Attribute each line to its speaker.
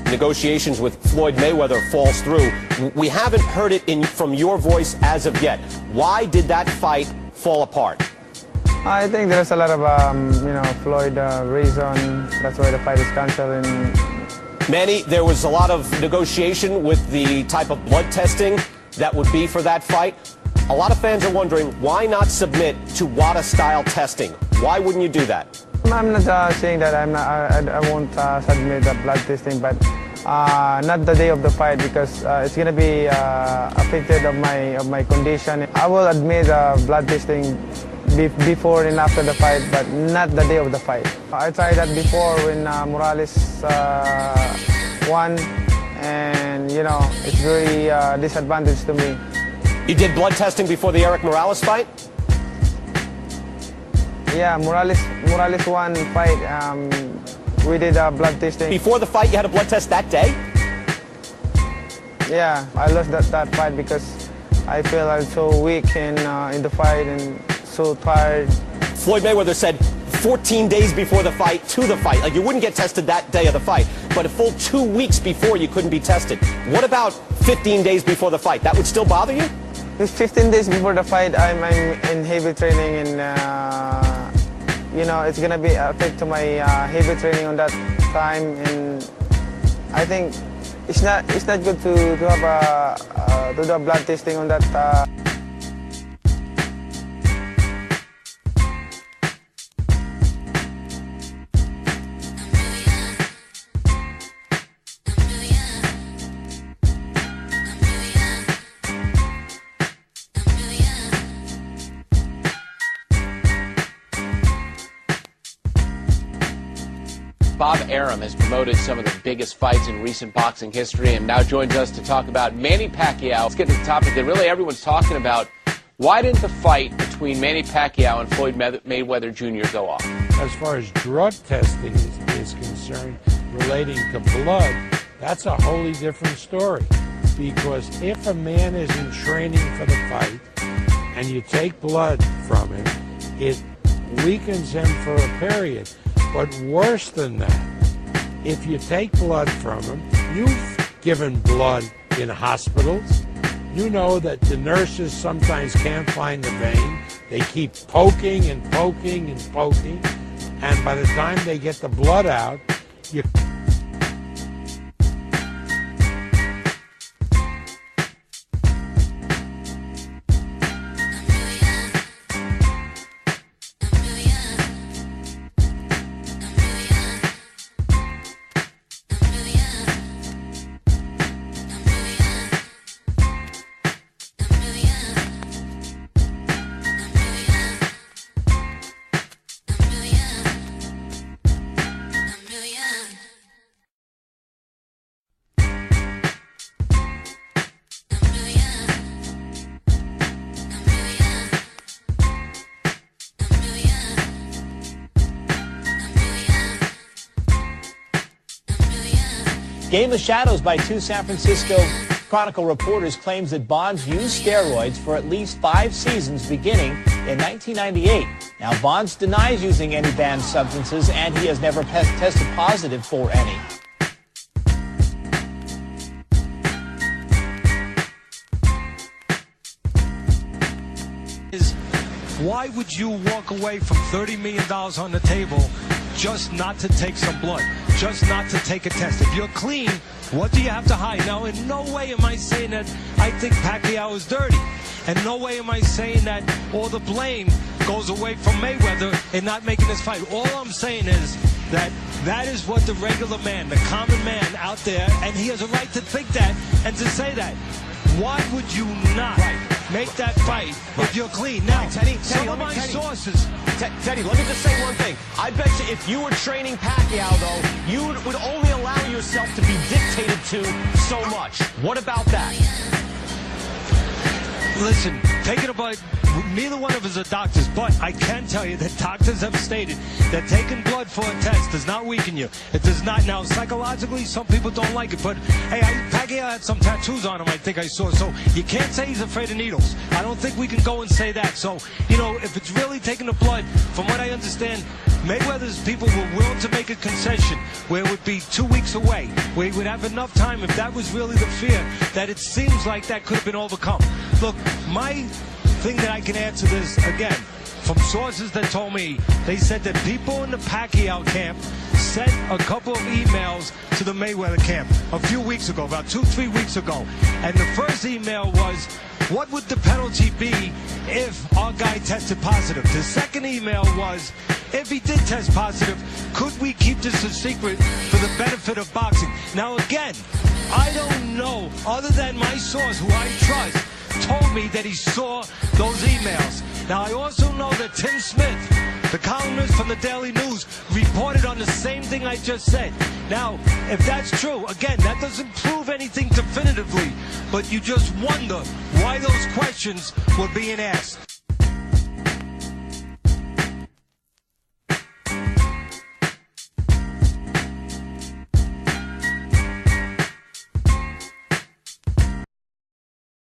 Speaker 1: negotiations with Floyd Mayweather falls through. We haven't heard it from your voice as of yet. Why did that fight fall apart?
Speaker 2: I think there's a lot of, Floyd reason. That's why the fight is canceled.
Speaker 1: Manny, there was a lot of negotiation with the type of blood testing that would be for that fight. A lot of fans are wondering, why not submit to WADA-style testing? Why wouldn't you do that?
Speaker 2: I'm not saying that I won't submit the blood testing, but not the day of the fight, because it's going to be affected of my condition. I will admit blood testing before and after the fight, but not the day of the fight. I tried that before when Morales won, and it's very disadvantage to me.
Speaker 1: You did blood testing before the Eric Morales fight?
Speaker 2: Yeah, Morales won fight. We did blood testing.
Speaker 1: Before the fight, you had a blood test that day?
Speaker 2: Yeah, I lost that fight because I feel I'm so weak in the fight and so tired.
Speaker 1: Floyd Mayweather said 14 days before the fight to the fight. Like, you wouldn't get tested that day of the fight, but a full 2 weeks before you couldn't be tested. What about 15 days before the fight? That would still bother you?
Speaker 2: 15 days before the fight, I'm in heavy training, and it's gonna be affect to my heavy training on that time, and I think it's not good to have to do a blood testing on that.
Speaker 3: Bob Arum has promoted some of the biggest fights in recent boxing history and now joins us to talk about Manny Pacquiao. Let's get to the topic that really everyone's talking about. Why didn't the fight between Manny Pacquiao and Floyd Mayweather Jr. go off?
Speaker 4: As far as drug testing is concerned, relating to blood, that's a wholly different story. Because if a man is in training for the fight and you take blood from him, it weakens him for a period. But worse than that, if you take blood from him, you've given blood in hospitals. You know that the nurses sometimes can't find the vein. They keep poking and poking and poking. And by the time they get the blood out, you...
Speaker 5: Game of Shadows by two San Francisco Chronicle reporters claims that Bonds used steroids for at least 5 seasons beginning in 1998. Now, Bonds denies using any banned substances, and he has never tested positive for any.
Speaker 6: Why would you walk away from $30 million on the table just not to take some blood, just not to take a test? If you're clean, what do you have to hide? Now, in no way am I saying that I think Pacquiao is dirty. And no way am I saying that all the blame goes away from Mayweather in not making this fight. All I'm saying is that that is what the regular man, the common man out there, and he has a right to think that and to say that. Why would you not make that fight if you're clean? Now,
Speaker 1: Teddy,
Speaker 6: some of my sources...
Speaker 1: Teddy, let me just say one thing. I bet you if you were training Pacquiao, though, you would only allow yourself to be dictated to so much. What about that?
Speaker 6: Listen, take it about... Neither one of us are doctors, but I can tell you that doctors have stated that taking blood for a test does not weaken you. It does not. Now, psychologically, some people don't like it, but, hey, Pacquiao had some tattoos on him, I think I saw. So you can't say he's afraid of needles. I don't think we can go and say that. So, you know, if it's really taking the blood, from what I understand, Mayweather's people were willing to make a concession where it would be 2 weeks away, where he would have enough time, if that was really the fear, that it seems like that could have been overcome. Look, my thing that I can add to this, again, from sources that told me, they said that people in the Pacquiao camp sent a couple of emails to the Mayweather camp a few weeks ago, about 2-3 weeks ago. And the first email was, what would the penalty be if our guy tested positive? The second email was, if he did test positive, could we keep this a secret for the benefit of boxing? Now again, I don't know, other than my source, who I trust, told me that he saw those emails. Now I also know that Tim Smith, the columnist from the Daily News, reported on the same thing I just said. Now, if that's true, again, that doesn't prove anything definitively, but you just wonder why those questions were being asked.